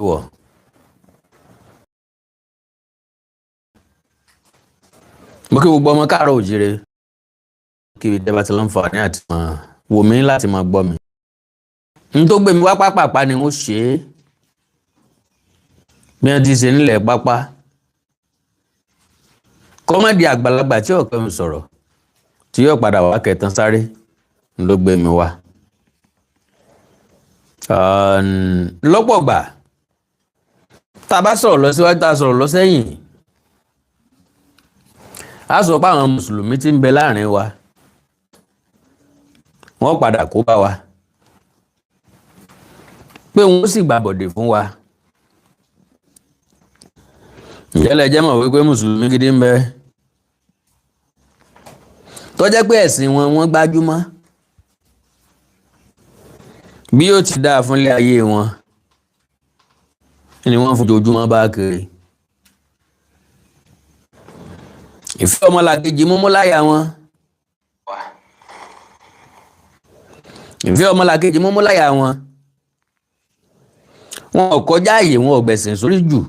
wọ̀. Mo kí gbogbo ọmọ káàárọ̀ òjíire kí ìjọba ti láǹfààní àti máa wò mí láti máa gbọ́ mi. N tó gbé mi wá pápápá ni mo ṣe é bí wọ́n ti ṣe nílẹ̀ pápá. Kọ́mọ́dì àgbàlagbà tí ọ̀pẹ mi sọ̀rọ̀ tí yóò padà wá kẹtàn sáré ló gbé mi wá. Lọ́pọ̀ gbà tá a bá sọ̀rọ̀ lọ síwájú tá a sọ̀rọ̀ lọ sẹ́yìn a sọ pé àwọn mùsùlùmí tí ń bẹ láàrin wa wọ́n padà kó bá wa pé wọ́n sì gbàbọ̀dè fún wa. Ìjẹ́lẹ̀ jẹ́ mọ̀ wípé mùsùlùmí gidi ń bẹ tó jẹ́ pé ẹ̀sìn wọn wọ́n gbájúmọ́ bí yóò ti dáa fúnlé ayé wọn ni wọ́n fojoojúmọ́ bá kiri. Ìfẹ́ ọmọlàkejì múmú láyà wọn. Ìfẹ́ ọmọlàkejì múmú láyà wọn. Wọn ò kọjá ààyè, wọn ò gbẹ̀sìn sórí jù.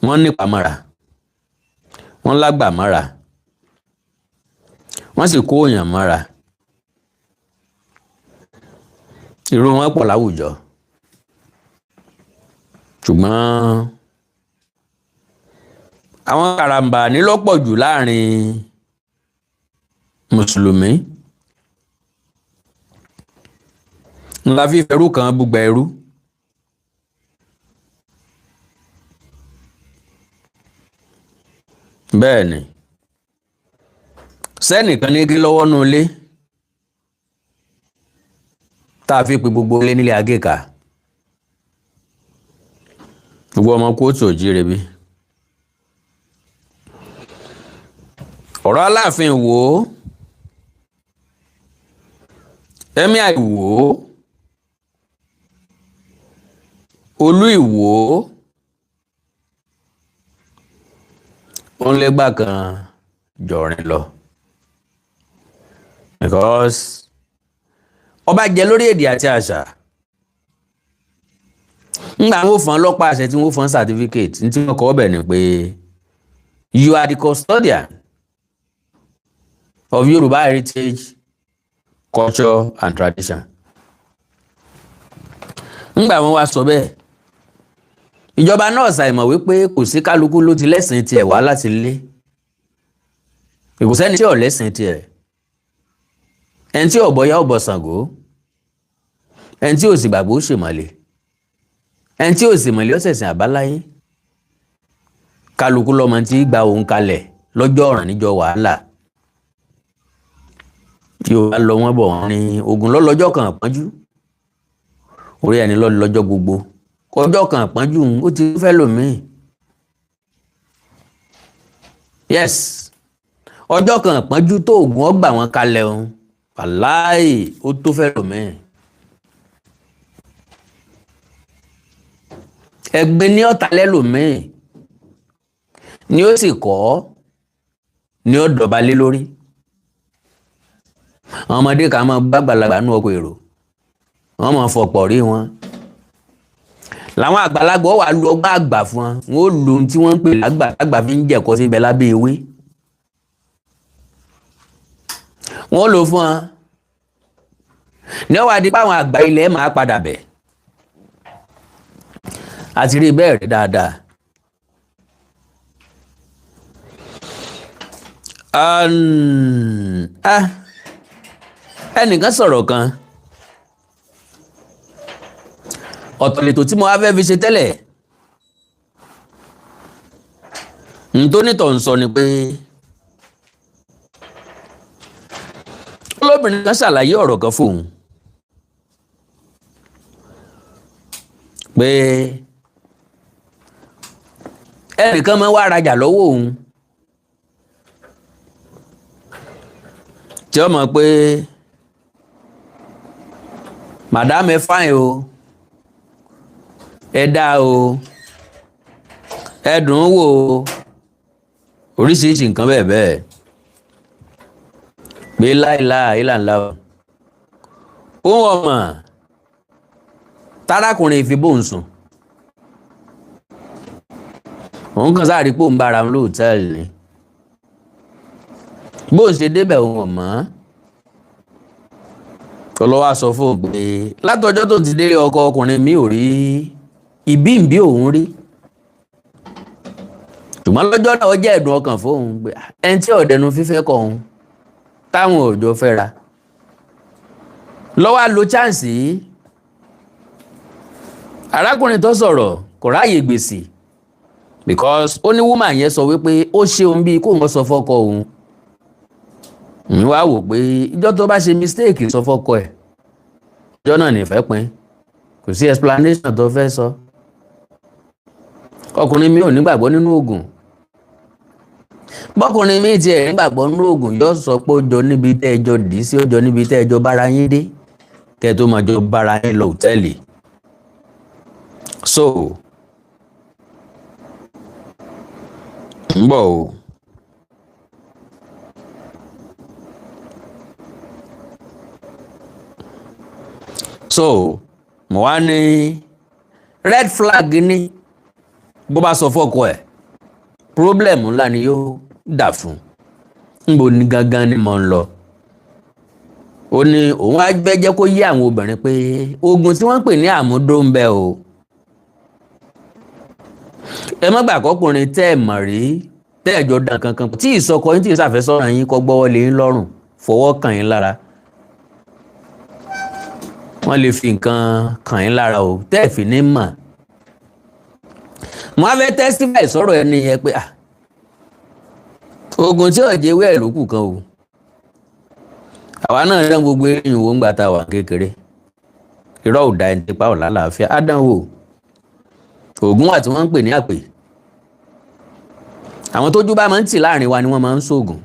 Wọ́n nípa mọ́ra. Wọ́n lágbà mọ́ra. Wọ́n sì kó èèyàn mọ́ra. Irú wọn pọ̀ láwùjọ. Ṣùgbọ́n àwọn karambà ní lọ́pọ̀ jù láàrin mùsùlùmí. Ńlá fífẹ́ ẹrú kan búgba ẹrú. Bẹ́ẹ̀ ni sẹ́nìkan ní kí lọ́wọ́ nú ilé tá a fi pe gbogbo ilé nílé agéka. Gbogbo ọmọ kóòtù òjíire bí. Ọ̀rọ̀ Aláàfin Ìwó, Emir Ìwó, Olú Ìwó, wọ́n lẹ́gbà kan jọrin lọ. Because ọba jẹ lórí èdè àti àṣà. Nígbà wọ́n fún ọlọ́pàá àṣẹ tí wọ́n fún certificate ní tí wọ́n kọ́ ọbẹ̀ ni pé you are the custodian of Yoruba heritage, culture and tradition. Nígbà wọ́n wá sọ bẹ́ẹ̀ ìjọba náà ṣàìmọ̀ wípé kò sí kálukú ló ti lẹ́sìn tiẹ̀ wá láti lé. Kò sẹ́ni tí ò lẹ́sìn tiẹ̀. Ẹni tí ò bọ̀yá ò bọ̀ Ṣàngó. Ẹni tí ò sì gbàgbọ́ ó ṣèmọ̀lẹ̀. Ẹni tí ò sì mọ̀lẹ́ ó ṣẹ̀sìn àbáláyé. Kálukú lọ́mọ tí gba òun kalẹ̀ lọ́jọ́ ọ̀ràn níjọ́ wàhálà. Tí ó bá lọ wọ́n bọ̀ wọ́n ní ogun lọ́lọ́jọ́ kan àpọ́njú. Orí ẹni lọ́jọ́ gbogbo. Ọjọ́ kan àpọ́njú ó ti fẹ́ lòmíì. Yes. Ọjọ́ kan àpọ́njú tó ògùn ọgbà wọn kalẹ̀ òun. Wàláì ó tó fẹ́ lòmíì. Ẹgbẹ́ ní ọ̀tá lẹ́lòmíì ni ó sì kọ́ ni ó dọ̀bálé lórí. Àwọn ọmọdé kan máa bá àgbàlagbà nú ọkọ̀ èrò. Wọ́n máa fọ̀pọ̀ rí wọn. Làwọn àgbàlagbà wà lu ọgbà àgbà fún wọn. Wọ́n ó lu ohun tí wọ́n ń pè lágbà àgbà fi ń jẹ̀kọ́ sí ibẹ̀ lábẹ́ ewé. Wọ́n lò fún wọn. Ní ó wá di pé àwọn àgbà ilẹ̀ máa padà bẹ̀. Àti rí bẹ́ẹ̀ rí dáadáa. Ẹnìkan sọ̀rọ̀ kan. Ọ̀tọ̀ lètò tí mo wá fẹ́ fi ṣe tẹ́lẹ̀. Nítònítọ̀ ń sọ ni pé olóbìnrin kan ṣàlàyé ọ̀rọ̀ kan fóun. Pé ẹnìkan máa wá rajà lọ́wọ́ òun. Tí ó mọ̀ pé madam ẹ fine o, ẹ dá o, ẹ dùn wò o, oríṣiríṣi nǹkan bẹ́ẹ̀ bẹ́ẹ̀. Pé láìláà ìlànà òun ọmọ tárákùnrin fi bóun sùn òun kan sáà rí pé òun bára òun lóòtẹ́ẹ̀lì ni bóun ṣe débẹ̀ òun ọmọ ọlọ́wà sọ fún òun pé látọjọ́ tó ti délé ọkọ ọkùnrin mi ò rí ìbí òun rí ṣùgbọ́n lọ́jọ́ náà ó jẹ́ ẹ̀dùn ọkàn fóun pé ẹni tí ọ̀dẹnu fífẹ́ kọ òun táwọn òjò fẹ́ra lọ́wọ́ lo chance yìí arákùnrin tó sọ̀rọ̀ kò ráàyè gbèsè because ó ní woman yẹn sọ wípé ó ṣe òun bíi kóun sọ fọ́kọ òun mi wá wò pé ìjọ́ tó bá ṣe mistake sọ fọ́kọ ẹ̀ ìjọ́ náà nífẹ̀ẹ́ pin kò sí explanation tó fẹ́ sọ ọkùnrin mi ò nígbàgbọ́ nínú oògùn bọ́kùnrin mi tiẹ̀ nígbàgbọ́ nínú oògùn yóò sọ pé ó jọ níbi tẹ́ ẹ jọ dì í sí ó jọ níbi tẹ́ ẹ jọ bára yín dé kẹ́ ẹ tó máa jọ bára yín lọ hòtẹ́ẹ̀lì so ń bọ̀ o. So mo wá ní red flag ní bó bá sọ fọ́kọ ẹ̀ problem ńlá ni yóò dà fún níbo ni gangan ni mo ń lọ ó ní òun á fẹ́ jẹ́ kó yé àwọn obìnrin pé oògùn tí wọ́n ń pè ní àmúdó ń bẹ o ẹ má gbà kọkùnrin tẹ́ ẹ̀ mọ̀ rí tẹ́ ẹ̀ jọ dàn kankan tí ìsọkọ yín tí ìsàfẹ́sọ́nà yín kọ́ gbọ́wọ́ lé yín lọ́rùn fọwọ́ kàn yín lára wọ́n lè fi nǹkan kàn yín lára o tẹ́ ẹ̀ fi ní mọ̀ wọ́n á fẹ́ testify sọ̀rọ̀ ẹni yẹn pé oògùn tí ọ̀jẹ̀ wẹ̀ ló kù kan o àwa náà dán gbogbo eyín wo ń gbà tá a wà kékeré irọ́ ò da ẹni tipa ò lálàáfíà á dán wò oògùn wà tí wọ́n ń pè ní àpè àwọn tójú bá máa ń tì láàrin wa ni wọ́n máa ń ṣoògùn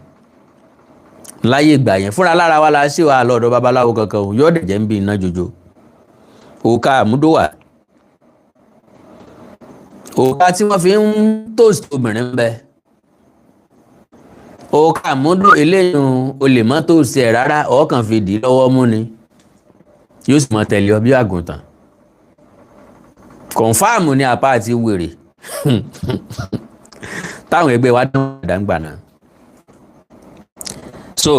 láyé ìgbà yẹn fúnra lára wa la ṣe wà lọ́dọ̀ babaláwo kankan o yóò dẹ̀jẹ̀ ń bí iná jojo òkà àmúdó wà òkà tí wọ́n fi ń toast obìnrin ń bẹ òkà àmúdó eléyìí o lè má toast ẹ̀ rárá ọ̀ọ́kàn fi dì í lọ́wọ́ mú ni yóò sì máa tẹ̀lé ọ bí àgùntàn kọ̀nfàmù ni apá àti wèrè táwọn ẹgbẹ́ wa dàgbà náà so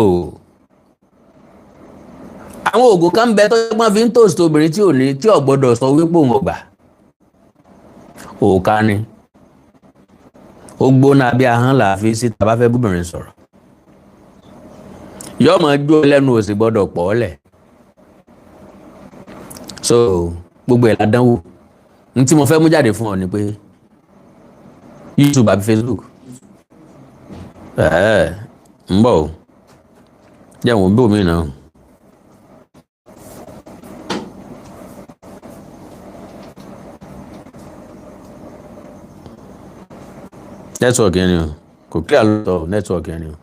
àwọn oògùn kan bẹ tó gbọ́n fi ń toast obìnrin tí ò ní tí ò gbọ́dọ̀ sọ wípé òun ọgbà òòka ni ó gbóná bí ahọ́n làáfi sí tàbá fẹ́ bóbìnrin sọ̀rọ̀ yóò máa jó lẹ́nu òsì gbọ́dọ̀ pọ̀ ọ́lẹ̀ so gbogbo ẹ̀ ládánwò ní tí mo fẹ́ mú jáde fún ọ ni pé YouTube àbí Facebook ń bọ̀ o jẹ́ àwọn òbí mi náà. Network yẹn ni o kò clear lọ́tọ̀ network yẹn ni o.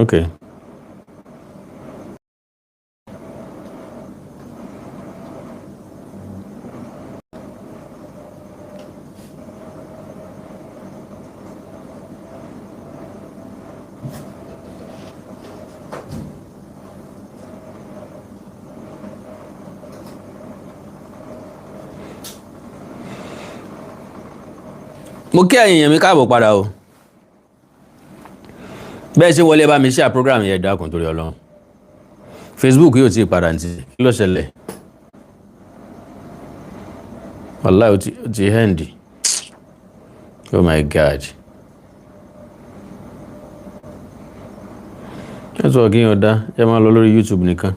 Okay. Mo kí ẹ̀yin èèyàn mi káàbọ̀ padà o. Bẹ́ẹ̀ ṣe wọlé bá mi share program yẹn dákun torí Ọlọ́run. Facebook yóò ti padà ní kí ló ṣẹlẹ̀. Wallahi ó ti handy. Oh my God. Network yín ọ̀dá ẹ máa lọ lórí YouTube nìkan.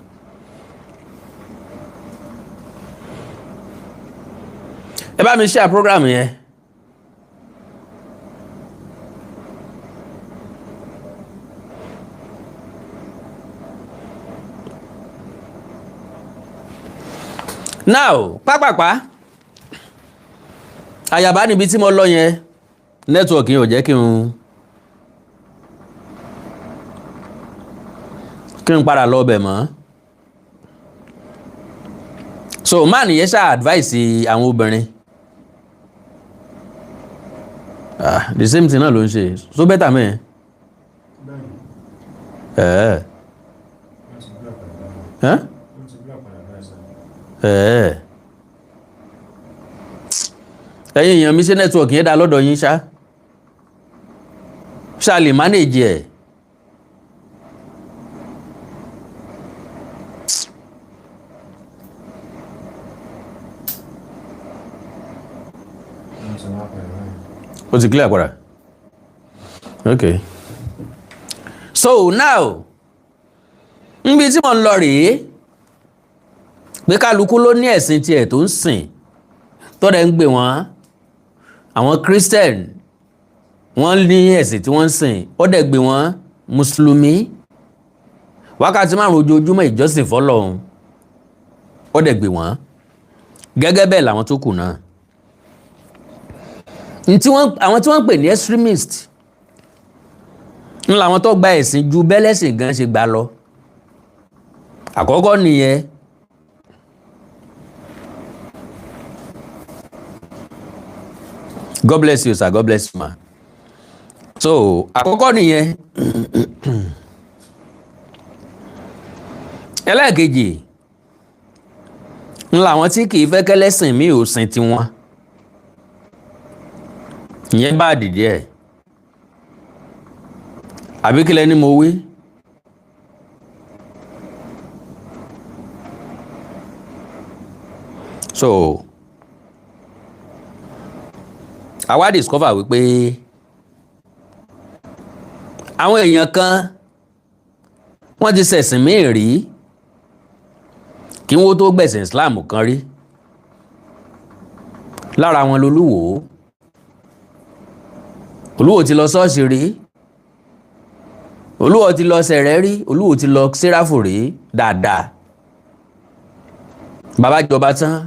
Ẹ bá mi share program yẹn. Now pápápá àyàbá níbi tí mo lọ yẹn network yẹn ò jẹ́ kí n kí n padà lọ bẹ̀ mọ́. So man yẹn ṣáà advice àwọn obìnrin the same thing náà ló ń ṣe so better mẹ́ẹ̀. Ẹ̀yin èèyàn mi ṣe network yẹn dá lọ́dọ̀ yín ṣá lè manage ẹ̀. Ó ti clear padà. Okay. So now níbi tí mo ń lọ rèé pé kálukú ló ní ẹ̀sìn tiẹ̀ tó ń sìn tó dẹ̀ ń gbé wọn. Àwọn Christian wọ́n ní ẹ̀sìn tí wọ́n ń sìn ó dẹ̀ gbé wọn Mùsùlùmí wákàtí 5 ojoojúmọ́ ìjọsìn fọ́lọ́run ó dẹ̀ gbé wọn gẹ́gẹ́ bẹ́ẹ̀ làwọn tó kù náà. Àwọn tí wọ́n pè ní extremist ń làwọn tó gba ẹ̀sìn ju bẹ́lẹ́sìn gan ṣe gbà lọ. Àkọ́kọ́ nìyẹn. God bless you sir, God bless you ma. So àkọ́kọ́ nìyẹn. Ẹlẹ́ẹ̀kejì ń làwọn tí kì í fẹ́ kẹ́lẹ́sìn mi ò sìn tiwọn. Ìyẹn bá dìde ẹ̀. Àbí kílẹ̀ ni mo wí? So àwa discover wípé àwọn èèyàn kan wọ́n ti ṣẹ̀sìn míì rí kí wọ́n tó gbẹ̀sìn Islam kan rí. Lára wọn lolúwo. Olúwo ti lọ ṣọ́ọ̀ṣì rí. Olúwo ti lọ sẹ̀rẹ̀ rí. Olúwo ti lọ sẹ́ráfù rí dáadáa. Bàbá jọba tán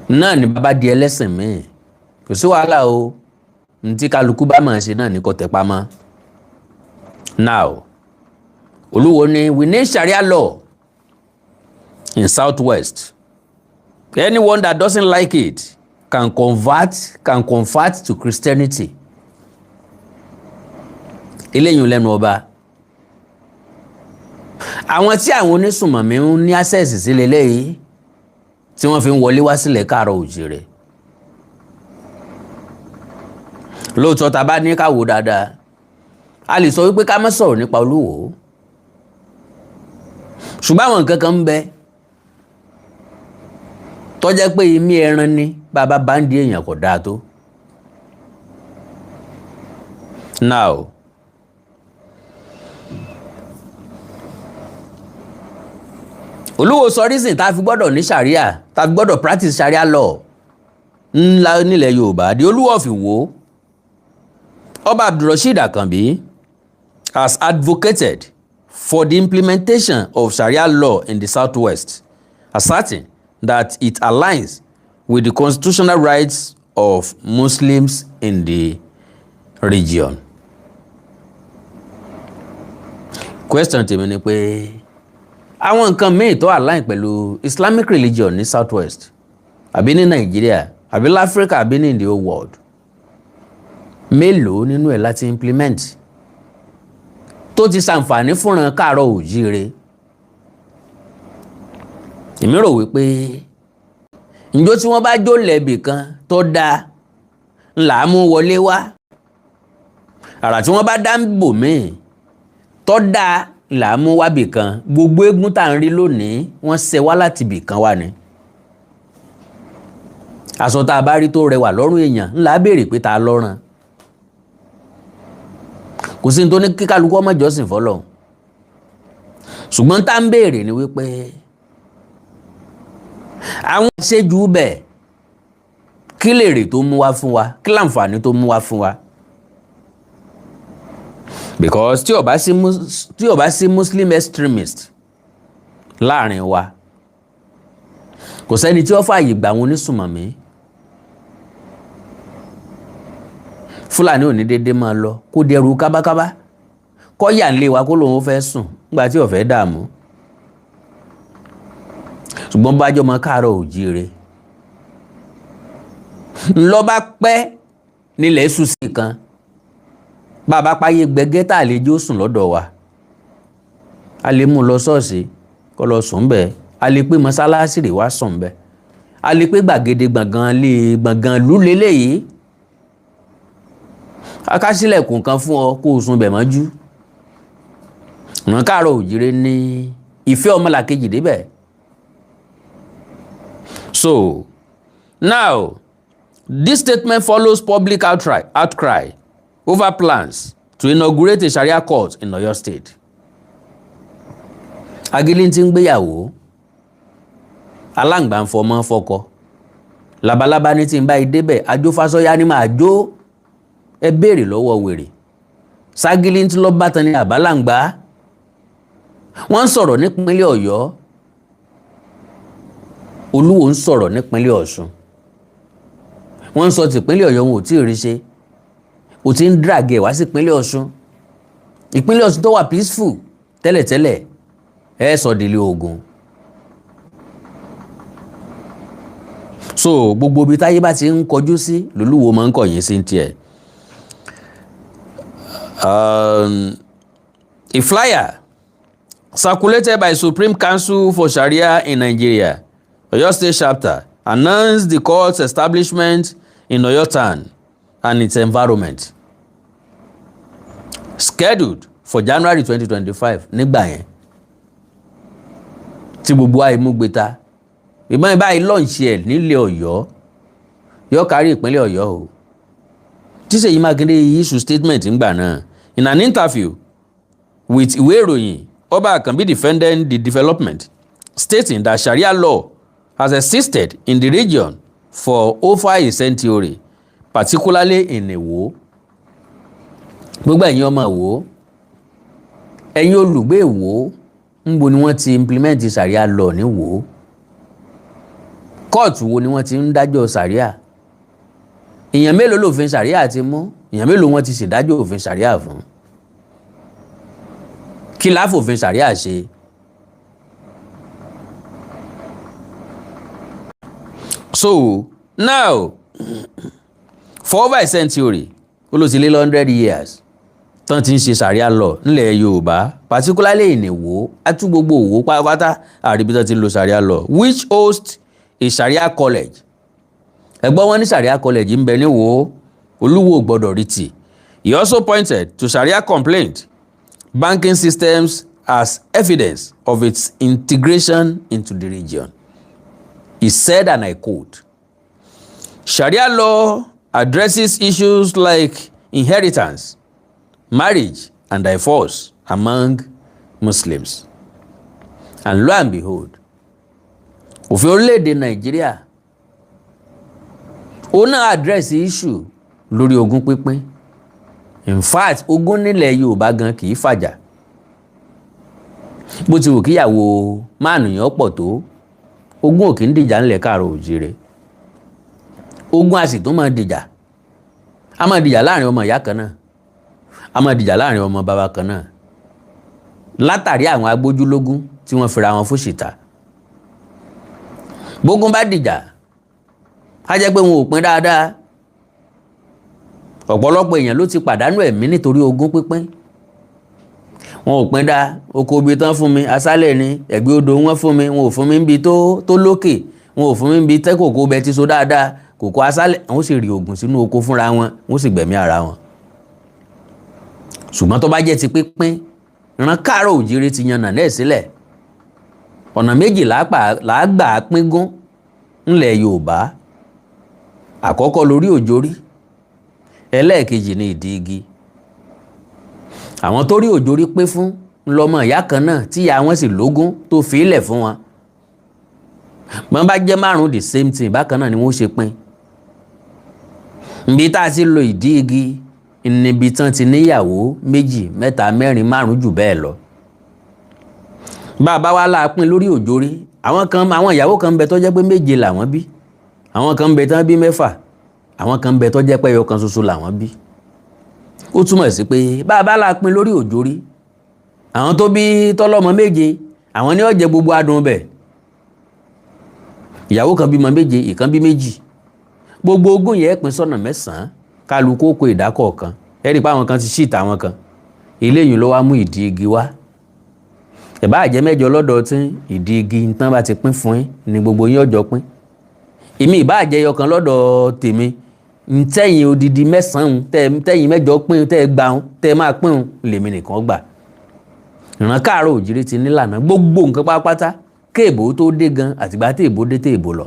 náà ni bàbá di ẹlẹ́sìn míì. Kò sí wàhálà o. Ntí kálukú bá máa ṣe náà ní kó tẹpá mọ́. Now, Olúwo ní we need Sharia law in Southwest. Anyone that doesn't like it can convert to Christianity. Eléyìn lẹ́nu ọba. Àwọn tí àwọn onísùnmọ̀mí ń ní access sí lélẹ́yìí tí wọ́n fi ń wọlé wá sílẹ̀ káàárọ̀ oòjíire. Lóòótọ́ tá bá ní ká wò dáadáa, a lè sọ wípé ká má sọ̀rọ̀ nípa Olúwo. Ṣùgbọ́n àwọn nǹkan kan ń bẹ tó jẹ́ pé imí ẹran ni bàbá bá ń di èèyàn kò dáa tó. Now, Olúwo sọ reason tá fi gbọ́dọ̀ ní Sharia, tá fi gbọ́dọ̀ practice Sharia law ńlá nílẹ̀ Yorùbá. The Oluwo of Iwo, Ọba Abdulrasheed Akanbi, has advocated for the implementation of Sharia law in the Southwest, asserting that it aligns with the constitutional rights of Muslims in the region. Question tèmi ni pé àwọn nǹkan míì tó align pẹ̀lú Islamic religion ní Southwest àbí ní Nigeria àbí l'Africa àbí ní the whole world, mélòó nínú ẹ̀ láti implement tó ti ṣàǹfààní fúnran káàárọ̀ oòjíire? Èmi rò wípé ǹjọ́ tí wọ́n bá jó lẹ́bì kan tó dáa ńlá mú wọlé wá, àrà tí wọ́n bá dá ń bò míì tó dáa ńlá mú wá bì kan. Gbogbo eégún tá ń rí lónìí wọ́n ṣe wá láti bì kan wá ni. Aṣọ tá a bá rí tó rẹwà lọ́rùn èèyàn ńlá béèrè pé ta lọ́rùn. Kò sí ní tó ní kí kálukú ọmọ ìjọsìn fọ́lọ́run. Ṣùgbọ́n tá ń béèrè ni wípé àwọn àṣejù bẹ́ẹ̀ kí lèrè tó mú wá fún wa, kí láǹfààní tó mú wá fún wa. Because tí ó bá sí Muslim extremist láàrin wa, kò sẹ́ni tí ó fààyè gbà wọn onísùnmọ̀mí. Fúlàní ò ní dédé máa lọ kó dẹrù kábákábá kọ́yà ń lé wa kó lóun fẹ́ sùn nígbà tí ó fẹ́ dààmú ṣùgbọ́n bájọ́ mọ káàárọ̀ òjíire ńlọ bá pẹ́ nílẹ̀ ṣùsì kan bàbá páyé gbẹgẹ́ tá a lè jó sùn lọ́dọ̀ wa a lè mú lọ ṣọ́ọ̀ṣì kó lọ sùn bẹ́ẹ̀ a lè pé mọ́sálásì rè wá sùn bẹ́ẹ̀ a lè pé gbàgede gbọ̀ngàn lúlélẹ̀ yìí akásílẹ̀kùn kan fún ọ kó o sùn bẹ̀ mọ́jú ìran káàárọ̀ òjíire ní ìfẹ́ ọmọlàkejì débẹ̀. So now this statement follows public outcry over plans to inaugurate a Sharia court in Oyo State. Agili tí ń gbéyàwó aláǹgbá ń fọmọ fọkọ labalábá ní tí ń bá idébẹ̀ ajófásọ́yá ní máa jó ẹ béèrè lọ́wọ́ wèrè ságili tí lọ bá tan ní àbálàǹgbá wọ́n ń sọ̀rọ̀ nípínlẹ̀ Ọ̀yọ́ Olúwo ń sọ̀rọ̀ nípínlẹ̀ Ọ̀ṣun wọ́n ń sọ tìpínlẹ̀ Ọ̀yọ́ wọn ò tí ì rí ṣe ò tí ń dragẹ̀ wá sí ìpínlẹ̀ Ọ̀ṣun ìpínlẹ̀ Ọ̀ṣun tó wà peaceful tẹ́lẹ̀tẹ́lẹ̀ ẹ sọ délé ogun. So gbogbo ibi táyé bá ti ń kọjú sí lolúwo máa ń kọ̀yìn sí tiẹ̀. A flyer circulated by Supreme Council for Sharia in Nigeria, Oyo State Chapter, announced the court's establishment in Oyo Town and its environment. Scheduled for January 2025, nígbà yẹn tí gbogbo àìmúgbéta ìbọn ìbáyìí lọ́ọ̀ṣì ẹ̀ nílẹ̀ Ọ̀yọ́ yóò kárí ìpínlẹ̀ Ọ̀yọ́ o tí Ṣèyí Mákindé issue statement ńgbà náà. In an interview with ìwé ìròyìn, Ọba Akanbi defended the development, stating that Sharia law has existed in the region for over a century, particularly in Ìwó. Gbogbo ẹ̀yin ọmọ Ìwó, ẹ̀yin olùgbé Ìwó, ńbo ni wọ́n ti implement Sharia law ní Ìwó? Kóòtù wo ni wọ́n ti ń dájọ́ Sharia? Èèyàn mélòó lòfin Sharia ti mú? Èèyàn mélòó wọ́n ti ṣèdájọ́ òfin Sharia fún? Kí la fòfin Sharia ṣe? So now for over a century, ó ló ti lé 100 years tán ti ń ṣe Sharia law nílẹ̀ Yorùbá, particularly in Ìwó, àti gbogbo Ìwó pátápátá àríbí tán ti ń lo Sharia law, which hosts a Sharia college. Ẹgbọ́n wọn ní Sharia college ń bẹ ní Ìwó, Olúwo gbọ́dọ̀ rí tì. He also pointed to Sharia complaint banking systems as evidence of its integration into the region. He said, and I quote, "Sharia law addresses issues like inheritance, marriage, and divorce among Muslims." And lo and behold, òfin orílẹ̀-èdè Nàìjíríà ó náà address issue lórí ogún pínpín. In fact, ogún nílẹ̀ Yorùbá gan kì í fàjà. Bó ti wù kíyàwó márùn-ún pọ̀ tó, ogún ò kì í dìjà ńlẹ̀ Káàárọ̀ Oòjíire. Ogún a sì tún máa dìjà. A máa dìjà láàrin ọmọ ìyá kan náà. A máa dìjà láàrin ọmọ bàbá kan náà. Látàrí àwọn agbójúlógún tí wọ́n fira wọn fún ṣìtá. Bógún bá dìjà, á jẹ́ pé wọn ò pín dáadáa. Ọ̀pọ̀lọpọ̀ èèyàn ló ti pàdánù ẹ̀mí nítorí ogún pínpín. Wọn ò pín dá, oko ibi tán fún mi, aṣálẹ̀ ni, ẹ̀gbẹ́ odò wọn fún mi, wọn ò fún mi níbi tó lókè, wọn ò fún mi níbi tẹ́ kòkó bẹ ti so dáadáa, kòkó aṣálẹ̀, wọn sì rí oògùn sínú oko fúnra wọn, wọn sì gbẹ̀mí ara wọn. Ṣùgbọ́n tó bá jẹ́ ti pínpín, ìran Káàárọ̀ Oòjíire ti yan nànẹ́ sílẹ̀. Ọ̀nà méjì làágbà píngún ńlẹ̀ Yorùbá. Àkọ́kọ́ lórí òjòrí, ẹlẹ́ẹ̀kejì ní ìdí igi. Àwọn tó rí òjòrí pé fún ńlọmọ ìyá kan náà tí ìyá wọn sì lógún tó fi ilẹ̀ fún wọn. Wọ́n bá jẹ́ márùn-ún the same thing bákan náà ni wọ́n ṣe pín. Ibi tá a ti lo ìdí igi níbi tán ti níyàwó méjì, mẹ́ta, mẹ́rin, márùn-ún jù bẹ́ẹ̀ lọ. Bàbá wa la pín lórí òjòrí. Àwọn ìyàwó kan bẹ tó jẹ́ pé méje làwọn bí. Àwọn kan bẹ tán bí mẹ́fà. Àwọn kan bẹ tó jẹ́ pé ẹyọ kan ṣoṣo làwọn bí. ó túmọ̀ sí pé bá a bá la pín lórí òjòrí àwọn tó bí tọ́lọ́mọ méje àwọn ni ó jẹ gbogbo adùn bẹ̀. Ìyàwó kan bímọ méje ìkan bí méjì gbogbo ogún yẹn pín sọ́nà 9 kálukú kó ìdá kọ̀ọ̀kan ẹ rí i pé àwọn kan ti ṣíìtà àwọn kan eléyìí ló wá mú ìdí igi wá. Ìbá jẹ́ 7 lọ́dọ̀ tí ìdí igi tán bá ti pín fún yín ni gbogbo yín ọjọ́ pín. Èmi ìbá jẹ́ ẹyọkan lọ́dọ̀ tèmi ntẹ́yìn odidi 9 tẹ́yìn 8 pín tẹ́ gbà tẹ́ máa pín lèmi nìkan gbà. Ìran káàárọ̀ òjìrì ti nílànà gbogbo nǹkan pátápátá kéèbó tó dé gan àtìgbà téèbó dé téèbó lọ.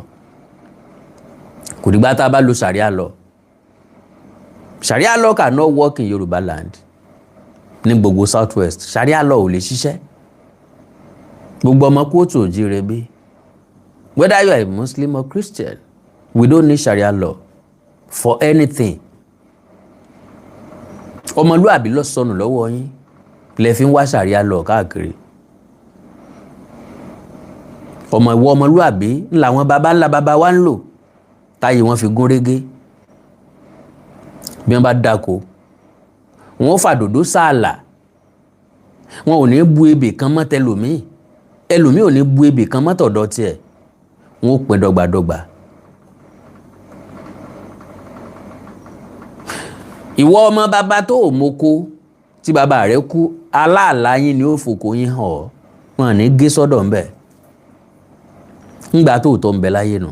Kò dìgbà tá a bá lo Sheria law. Sheria law cannot work in Yorùbá land ní gbogbo South West. Sheria law ò lè ṣiṣẹ́. Gbogbo ọmọ kóòtù òjìrè bí whether you are a Muslim or Christian we don't need Sheria law for anything. Ọmọlúàbí ló sọnù lọ́wọ́ yín lẹ fi ń wá Sheria law káàkiri. Ìwọ ọmọlúàbí làwọn baba ńlá baba wa ń lò táyé wọn fi gún régé. Bí wọ́n bá dáko wọ́n fàdòdó sáàlà wọn ò ní bu ebè kan mọ́ tẹlòmíì ẹlòmíì ò ní bu ebè kan mọ́ tọ̀dọ̀ tiẹ̀ wọn ò pín dọ́gbadọ́gba. Ìwọ ọmọ bàbá tó ò moko tí bàbá rẹ̀ kú aláàlá yín ni ó fòkó yín hàn ọ́ wọn ní gé sọ́dọ̀ ńbẹ̀ ńgbà tó tọ́ ńbẹ láyé nù.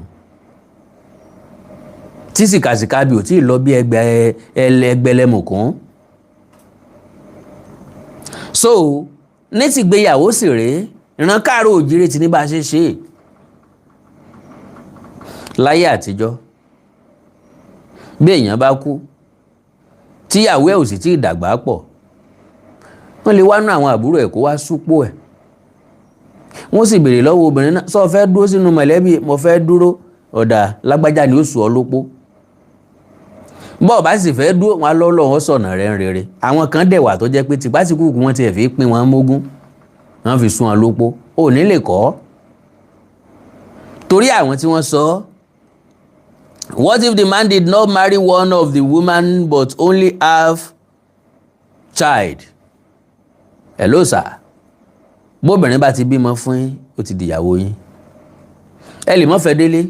Tí sìkàsìkà bí ò tí ì lọ bí ẹgbẹ̀lẹ́mùkún. So ní ti gbéyàwó sì rèé ìran káàárọ̀ òjìrè ti ní bá a ṣe ṣe láyé àtijọ́. Bí èèyàn bá kú tíyàwó ẹ̀ ò sì tí ì dàgbà pọ̀ wọ́n lè wá nú àwọn àbúrò ẹ̀ kó wá súpò ẹ̀ wọ́n sì béèrè lọ́wọ́ obìnrin náà sọ fẹ́ dúró sínú mọ̀lẹ́bí mo fẹ́ dúró ọ̀dà lágbájá ni ó sùn ọ́ lópó. Bọ́ọ̀ bá sì fẹ́ dúró wọn lọ́wọ́ sọ̀nà rẹ̀ ń rere. Àwọn kan dẹ̀ wà tó jẹ́ pé tìpátìkùkù wọn tiẹ̀ fi pín wọn mógún wọ́n fi sún wọn lópó ò ní lè kọ́. Torí àwọn tí wọ́n sọ what if the man did not marry one of the women but only have child? Hello sir. Bóbìnrin bá ti bímọ fún yín ó ti dìyàwó yín. Ẹ lè mọ́ fẹ́ délé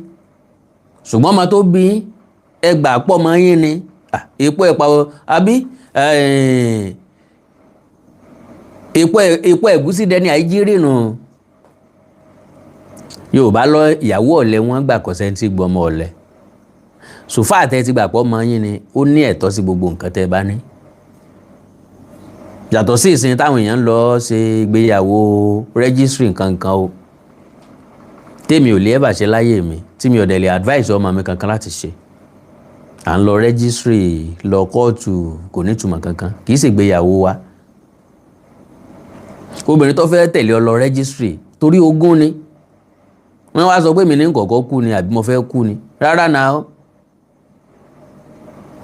ṣùgbọ́n ọmọ tó bí ẹgbà pọ̀ mọ́ yín ni èpo ẹ̀pà àbí èpo ẹ̀gúsí dẹni àìjírí nù. Yorùbá lọ ìyàwó ọ̀lẹ wọn gbà kọ́sẹ́ tí gbọmọ ọ̀lẹ. Sòfà àtẹ ti gbà pọ̀ mọ́ yín ni ó ní ẹ̀tọ́ sí gbogbo nǹkan tẹ́ bá ní. Yàtọ̀ sí ìsìn táwọn èèyàn lọ ṣe ìgbéyàwó registry nǹkan o tèmi ò lè ẹ̀ bà ṣe láyé mi tí mi ò dẹ̀ lè advice ọmọ mi kankan láti ṣe. À ń lọ registry lọ kóòtù kò ní túmọ̀ kankan kì í ṣe ìgbéyàwó wa. Obìnrin tó fẹ́ tẹ̀lé ọ lọ registry torí ogún ni wọ́n wá sọ pé mi ní kọ̀ọ̀kan kú ni àbí mo fẹ́ kú ni rárá náà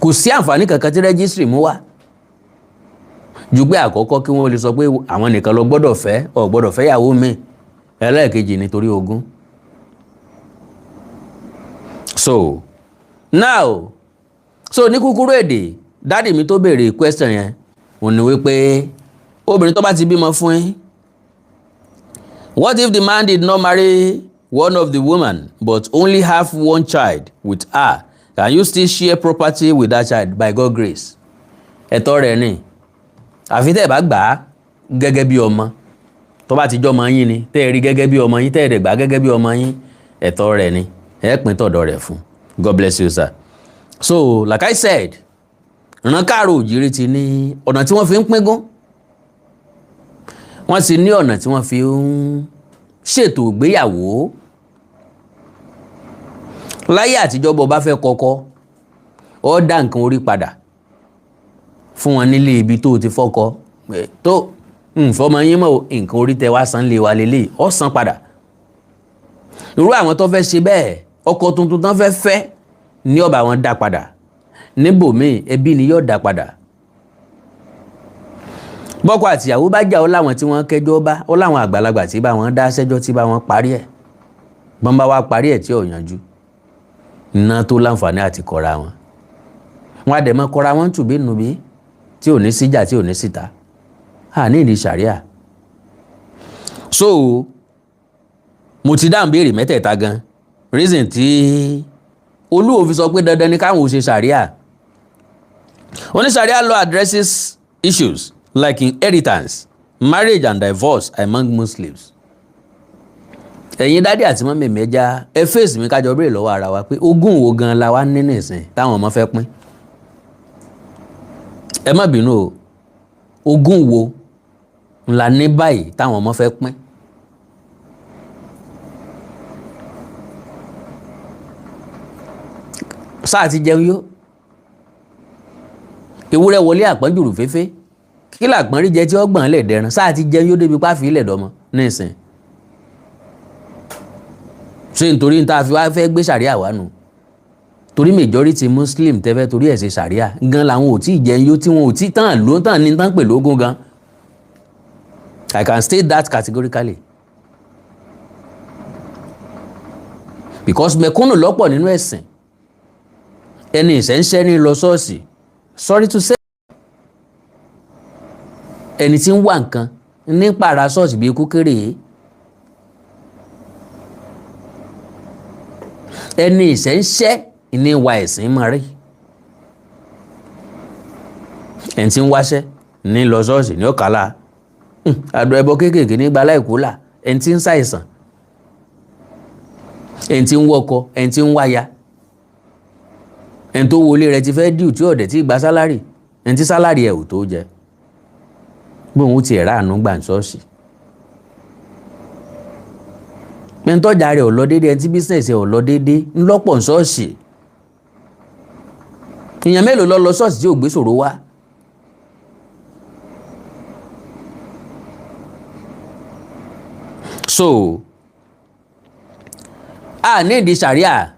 kò sí àǹfààní kankan tí registry mú wá ju pé àkọ́kọ́ kí wọ́n lè sọ pé àwọn nìkan lọ gbọ́dọ̀ fẹ́ ọ gbọ́dọ̀ fẹ́ yàwó mi ẹlẹ́ẹ̀kejì nítorí ogún. So ní kúkúrú èdè dáàdì mi tó béèrè question yẹn òun ni wípé obìnrin tó bá ti bímọ fún yín what if the man did not marry one of the women but only have one child with her can you still share property with that child by God's grace? Ẹ̀tọ́ rẹ̀ ni àfi tẹ́ ẹ̀ bá gbà á gẹ́gẹ́ bí ọmọ tó bá ti jọ́ ọmọ yín ni tẹ́ ẹ rí gẹ́gẹ́ bí ọmọ yín tẹ́ ẹ dẹ̀ gbà gẹ́gẹ́ bí ọmọ yín ẹ̀tọ́ rẹ̀ ni ẹ pín tọ̀dọ̀ rẹ̀ fún. God bless you sir. So like I said ìran káàárọ̀ òjìrì ti ní ọ̀nà tí wọ́n fi ń pín gún wọ́n sì ní ọ̀nà tí wọ́n fi ń ṣètò ìgbéyàwó. Láyé àtijọ́ bó bá fẹ́ kọ́kọ́ ó dá nǹkan orí padà fún wọn nílé ibi tó ti fọ́kọ tó fọmọ yín mọ́ nǹkan orí tẹ wá san lé wa lélẹ̀ ó san padà. Irú àwọn tó fẹ́ ṣe bẹ́ẹ̀ ọkọ tuntun tán fẹ́ ní ó bá wọn dá padà níbòmíì ẹbí ni yóò dá padà. Bọ́kọ àtìyàwó bá jà ó láwọn tí wọ́n kẹjọ́ bá ó láwọn àgbàlagbà tí bá wọn dá sẹ́jọ́ tí bá wọn parí ẹ̀ bọ́n bá wá parí ẹ̀ tí ò yanjú iná tó láǹfààní àti kọ́ra wọn á dẹ̀ mọ́ kọ́ra wọn tùbí nùbí tí ò ní síjà tí ò ní síta a ní ìdí Sheria. So mo ti dáhùn béèrè mẹ́tẹ̀ẹ̀ta gan reason tí Oluwo fi sọ pé dandan ni káwọn ò ṣe Sheria. Only Sheria law addresses issues like inheritance, marriage and divorce among Muslims. Ẹ̀yin dádì àti mọ́mì mẹ́ja ẹ fèsì mi kájọ béèrè lọ́wọ́ ara wa pé ogún wo gan la wá nínú ìsìn táwọn ọmọ fẹ́ pín. Ẹ má bínú o, ogún wo la ní báyìí táwọn ọmọ fẹ́ pín. Sáà ti jẹun yó. Ewúrẹ́ wọlé àpọ́njùrù féfé kí làpọ́n rí jẹ tí ó gbọ̀n lẹ̀ dẹran. Sáà ti jẹun yó débi páfi ilẹ̀ dọ́mọ ní ìsìn. Ṣé nítorí ní ta fi wá fẹ́ gbé Sheria wá nù? Torí majority Muslim tẹ́fẹ́ torí ẹ̀ ṣe Sheria gan làwọn ò tí ì jẹun yó tí wọn ò tí tán ló tán ní tán pè lógún gan. I can state that categorically. Because mẹ̀kúnnù lọ́pọ̀ nínú ẹ̀sìn. Ẹni ìṣẹ́ńṣẹ́ ní lọ ṣọ́ọ̀ṣì. Sorry to say. Ẹni tí ń wá nǹkan ní pàrà ṣọ́ọ̀ṣì bí ikú kéré. Ẹni ìṣẹ́ńṣẹ́ ní wa ẹ̀sìn máa rí. Ẹni tí ń wáṣẹ́ ní lọ ṣọ́ọ̀ṣì ní ọ̀kálá. Àdó ẹbọ kéékèèké ní gbalá ìkólà. Ẹni tí ń ṣàìsàn. Ẹni tí ń wọ́kọ. Ẹni tí ń wáya. Ẹni tó wọlé rẹ̀ ti fẹ́ dìú tí ọ̀dẹ̀ tí gba sálárì. Ẹni tí sálárì ẹ̀ ò tó jẹ. Bóun ti ẹ̀rá àánú gbà ń ṣọ́ọ̀ṣì. Ẹni tọ́jà rẹ̀ ò lọ déédéé, ẹni tí bísíǹsì ẹ̀ ò lọ déédéé ńlọ́pọ̀ ń ṣọ́ọ̀ṣì. Èèyàn mélòó lọ ṣọ́ọ̀ṣì tí ò gbé ṣòro wá? So, I need the Sheria.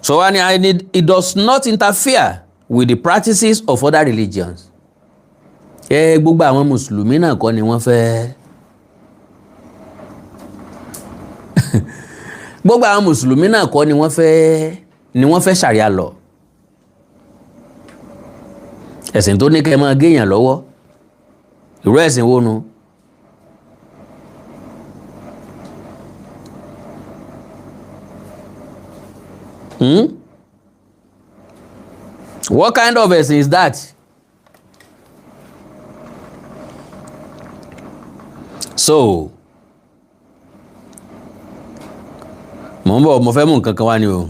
So it does not interfere with the practices of other religions. Gbogbo àwọn Mùsùlùmí náà kọ́ ni wọ́n fẹ́. Gbogbo àwọn Mùsùlùmí náà kọ́ ni wọ́n fẹ́ Sheria lọ. Ẹ̀sìn tó ní kẹ́ máa géèyàn lọ́wọ́. Irú ẹ̀sìn wo nu? What kind of ẹ̀sìn is that? So, mo ń bọ̀ mo fẹ́ mú nǹkan kan wá ní o.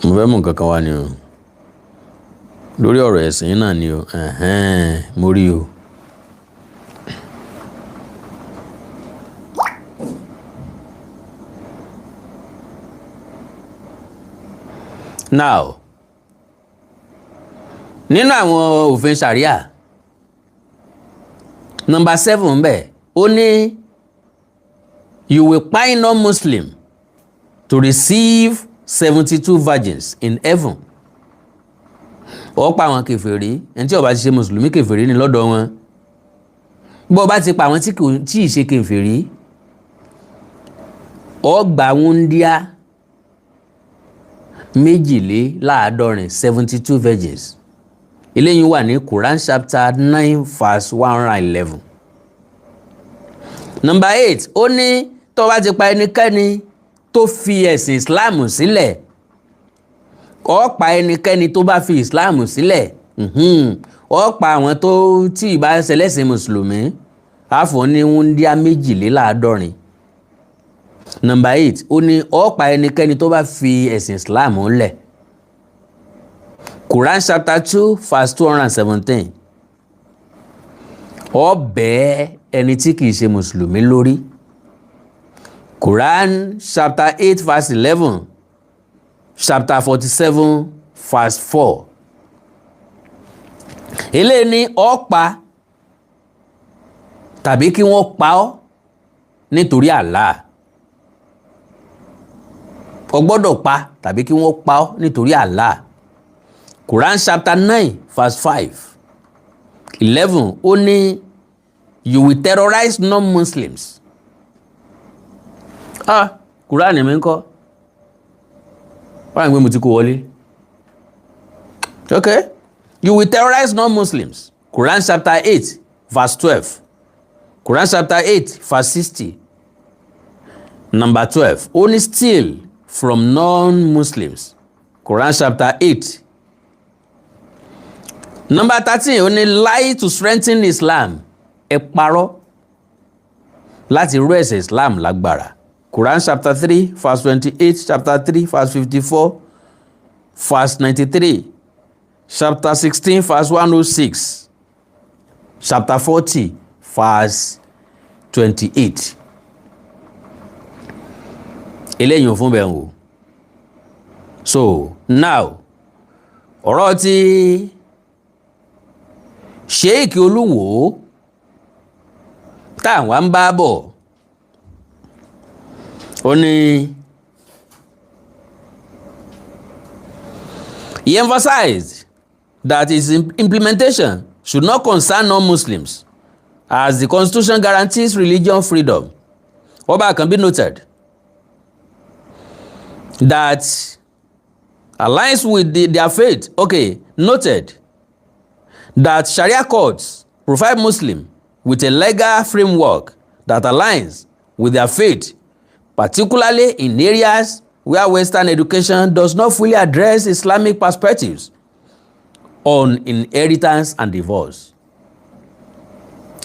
Mo fẹ́ mú nǹkan kan wá ní o. Lórí ọ̀rọ̀ ẹ̀sìn náà ni o. Mo rí o. Now, nínú àwọn òfin Sheria, number 7 ńbẹ̀, ó ní you will pay non-Muslim to receive 72 virgins in heaven. Ó pa àwọn kèfèrí, ẹni tí ó bá ti ṣe Mùsùlùmí kèfèrí ni lọ́dọ̀ wọn. Bó bá ti pa àwọn tí ì ṣe kèfèrí, ó gbà wúńdíá 72 72 virgins. Eléyìí wà ní Quran chapter 9 verse 111. Number 8, ó ní tó bá ti pa ẹnikẹ́ni tó fi ẹ̀sìn Islam sílẹ̀. Ó pa ẹnikẹ́ni tó bá fi Islam sílẹ̀. Ó pa àwọn tó tí ìbá ṣẹlẹ́sìn Mùsùlùmí. Á fún ní wúńdíá 72. Number 8, ó ní ó pa ẹnikẹ́ni tó bá fi ẹ̀sìn Islam lẹ̀. Quran chapter 2 verse 217. Ó bẹ́ ẹni tí kìí ṣe Mùsùlùmí lórí. Quran chapter 8 verse 11. Chapter 47 verse 4. Eléyìí ní ó pa tàbí kí wọ́n pa ọ́ nítorí Allah. Ó gbọ́dọ̀ pa tàbí kí wọ́n pa ọ́ nítorí Allah. Quran chapter 9 verse 5. 11, ó ní You will terrorize non-Muslims. Quran mi ń kọ́. Wọ́n á gbé mo ti kó wọlé. Okay. You will terrorize non-Muslims. Quran chapter 8 verse 12. Quran chapter 8 verse 60. Number 12. Only steal from non-Muslims. Quran chapter 8. Number 13. Only lie to strengthen Islam. Ẹ parọ́ láti rú ẹ̀sìn Islam lágbára. Quran chapter 3 verse 28, chapter 3 verse 54, verse 93, chapter 16 verse 106, chapter 40 verse 28. Eléyìí ò fún bẹ́ẹ̀ o. So now ọ̀rọ̀ tí Sheikh Oluwo táwọn ń bá bọ̀ ó ní he emphasized that its implementation should not concern non-Muslims as the constitution guarantees religion freedom. Oba can be noted that aligns with their faith. Okay, noted that Sharia courts provide Muslims with a legal framework that aligns with their faith, particularly in areas where Western education does not fully address Islamic perspectives on inheritance and divorce.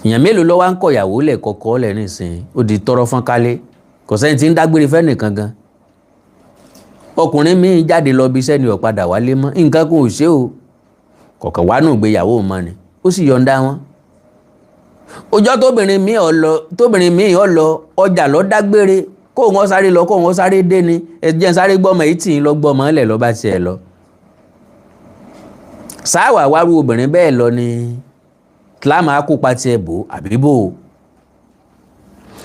Ìyàn mélòó ló wá ń kọ ìyàwó lẹ̀ kọ́kọ́ lẹ̀ nísìnyí ó di tọrọ fọ́n kálé kò sẹ́ni tí ń dágbére fẹ́ nìkan gan. Ọkùnrin míì jáde lọ bí iṣẹ́ ni ó padà wálé mọ́ nǹkan kò ṣe o kọ̀ọ̀kan wá nù gbéyàwó mọ́ ni ó sì yọ̀ǹda wọn. Ọjọ́ tóbìnrin míì ó lọ ọjà lọ dágbére kó wọ́n sáré lọ kó wọ́n sáré dé ni ẹ̀jẹ̀ sáré gbọ́mọ èyí tì í lọ gbọ́mọ lẹ̀ lọ́ bá tiẹ̀ lọ. Sáwà wárú obìnrin bẹ́ẹ̀ lọ ni Islam á kópa tiẹ̀ bò àbí bò.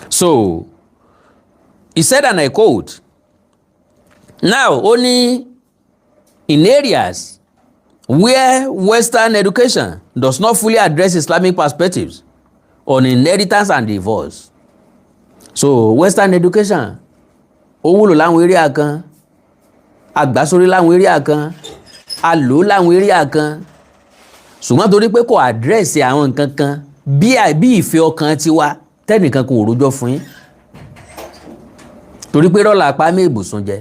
So he said, and I quote, now only in areas where Western education does not fully address Islamic perspectives on inheritance and divorce. So Western education ó wúlò láwọn area kan, àgbàsórí láwọn area kan, àlò láwọn area kan, ṣùgbọ́n torí pé kò àdírẹ́sì àwọn nǹkan kan bí ìfẹ́ ọkàn ti wá tẹ́nìkan kò rojọ́ fún yín torí pé rọ́lá apá mé ìbùsùn jẹ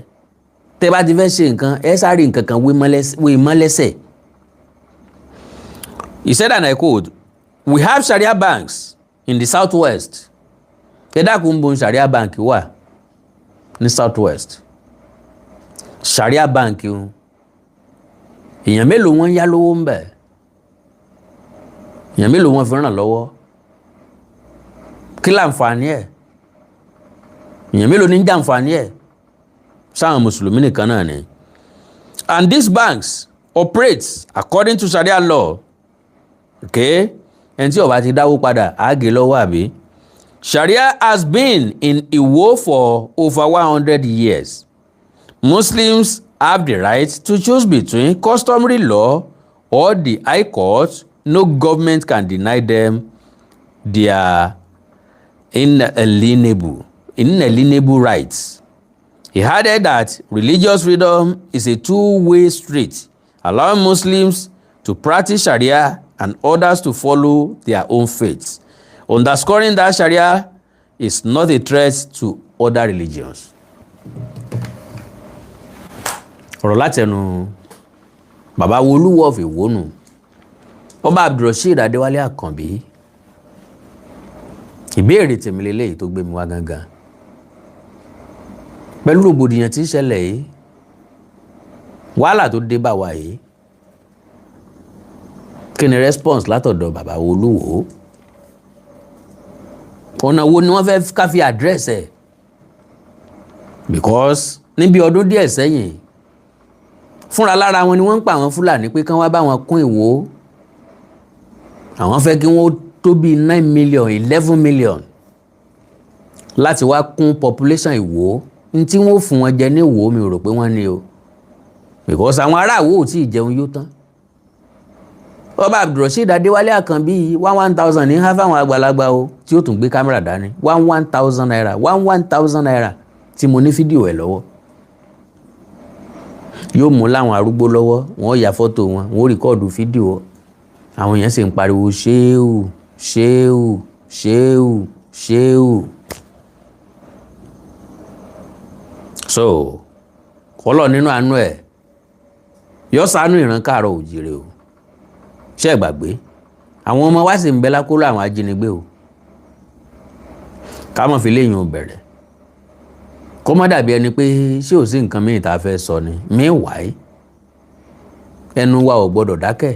tẹ́ bá ti fẹ́ ṣe nǹkan ẹ sáré nǹkan kan wé mọ́ lẹ́sẹ̀. He said, and I quote, we have Sharia banks in the southwest. Ẹ dákun bo Sharia bank wà ní southwest. Sharia bank èèyàn mélòó wọ́n yá lówó ń bẹ̀? Èèyàn mélòó wọ́n fi ràn lọ́wọ́? Kí láǹfààní ẹ̀? Èèyàn mélòó ní jàǹfààní ẹ̀? Sáwọn Mùsùlùmí nìkan náà ni. And these banks operate according to Sharia law. Okay? Ẹni tí ó bá ti dáwó padà àgé lọ́wọ́ àbí? Sharia has been in Iwo for over 100 years. Muslims have the right to choose between customary law or the High Court. No government can deny them their inalienable rights. He added that religious freedom is a two-way street, allowing Muslims to practice Sharia and others to follow their own faiths, underscoring that Sharia is not a threat to other religions. Ọ̀rọ̀ látẹnu bàbá Oluwo of Iwo nù. Ọba Abdulrasheed Adéwálé Àkànbí. Ìbéèrè tèmi lélẹ́yìí tó gbé mi wá gangan. Pẹ̀lú rògbòdìyàn tí ń ṣẹlẹ̀ yìí, wàhálà tó dé bá wa yìí, kí ni response látọ̀dọ̀ bàbá Oluwo? Ọ̀nà wo ni wọ́n fẹ́ ká fi address ẹ̀? Because níbi ọdún díẹ̀ sẹ́yìn, fúnra lára wọn ni wọ́n ń pa àwọn Fúlàní pé kán wá bá wọn kún Ìwó. Àwọn fẹ́ kí wọ́n tó bí 9 million 11 million láti wá kún population Ìwó. Ní tí wọ́n fún wọn jẹ ní Ìwó mi rò pé wọ́n ní o. Because àwọn ará Ìwó ò tí ì jẹun yó tán. ọba Abdulrasheed Adéwálé Àkànbí 1,000 ní há fáwọn àgbàlagbà o tí ó tún gbé kámẹ́rà dání 1,000 naira 1,000 naira tí mo ní fídíò ẹ̀ lọ́wọ́ yóò mú láwọn arúgbó lọ́wọ́ wọ́n ya fọ́tò wọn wọ́n rìkọ́ọ̀dù fídíò àwọn èèyàn sì ń pariwo ṣéwù ṣéwù ṣéwù ṣéwù. So kọ́lọ̀ nínú àánú ẹ̀ yọ ṣàánú ìran káàárọ̀ òjìrè o ṣé gbàgbé àwọn ọmọ wa sì ń bẹ lákòlò àwọn ajínigbé o ká mọ̀ fi léyìn ò bẹ̀rẹ̀ kó má dàbí ẹni pé ṣé ò sí nǹkan míì tá a fẹ́ sọ ni meanwhile ẹnu wa ò gbọ́dọ̀ dákẹ́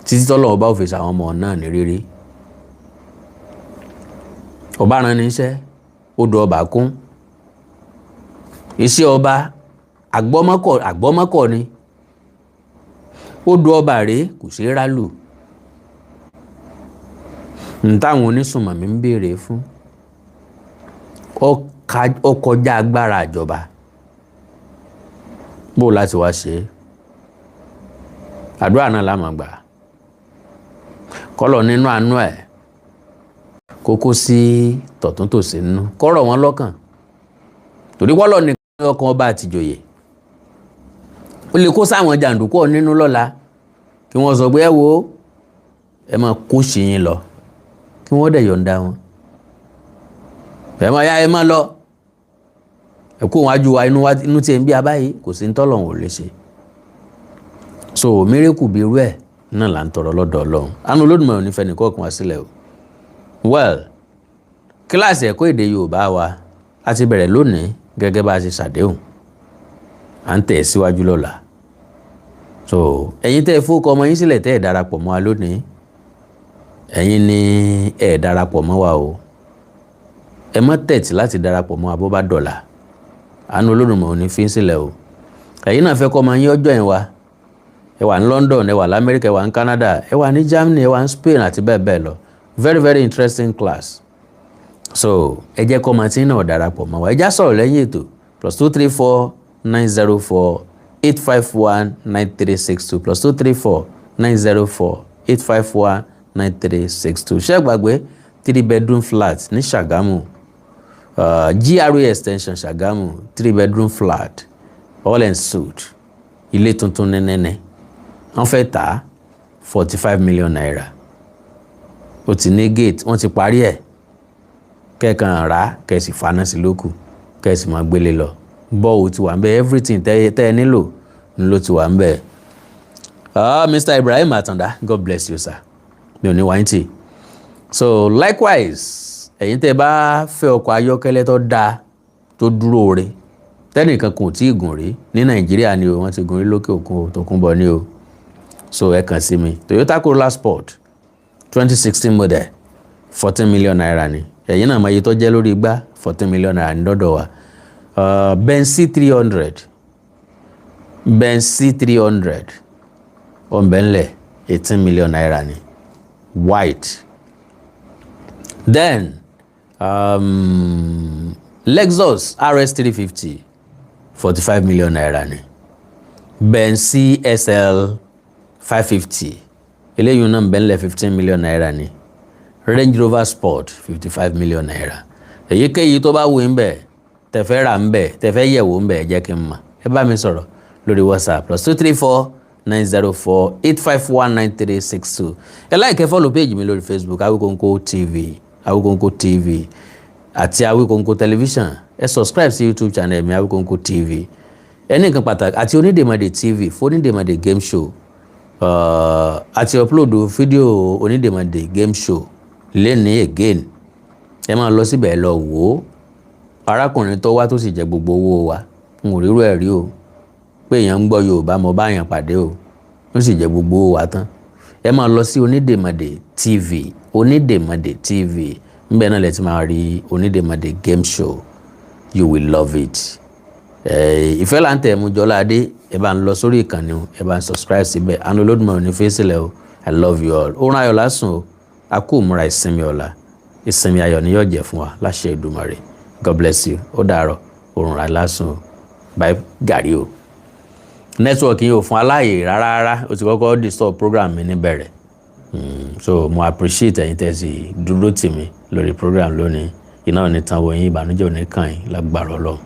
títí tọ́lọ́run bá òfin àwọn ọmọ náà ní rírí ọba rán níṣẹ́ odò ọba kún iṣẹ́ ọba àgbọ́mọ́kọ̀ ni odò ọba rèé kò sí rálù ní táwọn onísùnmọ̀mí ń béèrè fún ó kọjá agbára ìjọba bó láti wá ṣe àdúrà náà la máa gbà kọ́lọ̀ nínú àánú ẹ̀ kókó sí tọ̀túntòsí nínú kọ́rọ̀ wọn lọ́kàn torí kọ́lọ̀ nìkan ọkàn ọba àtìjòyè ó lè kó sáwọn jàǹdùkú nínú lọ́la kí wọ́n sọ pé ẹ wo ẹ máa kó ṣìyìn lọ kí wọ́n dẹ̀ yọ̀ǹda wọn ẹ máa yá ẹ máa lọ ẹ kó wọn ajú wa inú tí ẹ ń bí abáyé kò sí ń tọ́lọ̀hún ò lè ṣe so mírèkù bí irú ẹ̀ náà là ń tọrọ lọ́dọ̀ Ọlọ́run àánú Olódùmarè ò ní fẹ́ nìkan kan wá sílẹ̀ o well kíláàsì ẹ̀kọ́ èdè Yorùbá wa a ti bẹ̀rẹ̀ lónìí gẹ́gẹ́ bá a ṣe ṣàdéhùn à ń tẹ̀ síwájú lọ́la so ẹ̀yin tẹ́ ẹ fowókọ ọmọ yín sílẹ̀ tẹ́ ẹ darapọ̀ mọ́ wa lónìí ẹ̀yin ni ẹ darapọ̀ mọ́ wa o ẹ má tẹ̀tì láti darapọ̀ mọ́ wa bó bá dọ̀la àánú Olódùmarè ò ní fi ń sílẹ̀ o ẹ̀yin náà fẹ́ kọ́ ọmọ yín ọjọ́ yẹn wa ẹ wà ní London ẹ wà ní America ẹ wà ní Canada ẹ wà ní Germany ẹ wà ní Spain àti bẹ́ẹ̀ bẹ́ẹ̀ lọ very very interesting class so ẹ jẹ́ kọ́ ọmọ tí náà darapọ̀ mọ́ wa ẹ já sọ̀rọ̀ lẹ́yìn ètò +234 904 851 9362 +234 904 851 9362 ṣé gbàgbé 3 bedroom flat ní Ṣàgámù GRA extension Ṣàgámù 3 bedroom flat all and suit ilé tuntun nẹ́nẹ́nẹ́ wọ́n fẹ́ tà 45 million naira ó ti ní gate wọ́n ti parí ẹ̀ kẹ́ẹ̀kan rà kẹ́ẹ̀sì faná sí lókù kẹ́ẹ̀sì máa gbélé lọ bọ́ọ̀ ti wà ń bẹ everything tẹ́ ẹ nílò ń ló ti wà ń bẹ. Mr. Ibrahim Atanda, God bless you sir mi ò ní wáyé tì so likewise ẹ̀yin tẹ́ bá fẹ́ ọkọ̀ ayọ́kẹ́lẹ́ tó dáa tó dúró re tẹ́nìkan kò tí ì gùn rí ní Nàìjíríà ni o wọ́n ti gùn rí lókè òkun tó kún bọ̀ ní o so ẹ kàn sí mi Toyota Corolla Sport 2016 model 14 million naira ni ẹ̀yin náà máa yẹ tó jẹ́ lórí igbá 14 million naira ní dọ́dọ̀ wa Benz C300 ọ̀nbẹ̀ńlẹ̀ 18 million naira ni white then Lexus RS 350 45 million naira ni Benz CSL 550 eléyìí náà bẹ́ńlẹ̀ 15 million naira ni Range Rover Sport 55 million naira èyíkéyìí tó bá wù ń bẹ̀ tẹ̀fẹ́ rà ń bẹ̀ tẹ̀fẹ́ yẹ̀wò ń bẹ̀ jẹ́ kí n mọ̀ ẹ bá mi sọ̀rọ̀ lórí WhatsApp +234 904 851 9362 ẹ láìkẹ́ follow page mi lórí Facebook Awikonko TV àti Awikonko television ẹ subscribe sí YouTube channel mi Awikonko TV ẹni nǹkan pàtàkì àti Onídèmọdé TV f'Onídèmọdé game show àti upload fídíò Onídèmọdé game show lẹ́ni again ẹ máa lọ síbẹ̀ lọ wò ó arákùnrin tó wá tó sì jẹ gbogbo owó wa n ò rírú ẹ̀ rí o pé èèyàn ń gbọ́ Yorùbá mo bá èèyàn pàdé o ó sì jẹ gbogbo owó wa tán ẹ máa lọ sí Onídèmọdé TV Onídèmọdé TV níbẹ̀ náà lẹ ti máa rí Onídèmọdé game show you will love it ìfẹ́ là ń tẹ̀ mú Jọládé ẹ bá ń lọ sórí ìkànnì ẹ bá ń subscribe síbẹ̀ àánú Olódùmarè ní fèsìlẹ̀ o I love you all oorun ayọ̀ lásùn o a kú múra ìsinmi ọ̀la ìsinmi ayọ̀ ni yóò jẹ́ fún wa láṣẹ Èdùmàrè God bless you ó dàárọ̀ oorun ayọ̀ lásùn o bye gàrí o. network yìí ò fún aláàyè rárá ó ti kọ́kọ́ disturb program mi níbẹ̀rẹ̀. So mo appreciate ẹ̀yin tẹ́ sì dúró tì mí lórí program lónìí. Iná ò ní tán wọ̀nyí, ìbànújẹ́ ò ní kàn yín lágbára Ọlọ́run.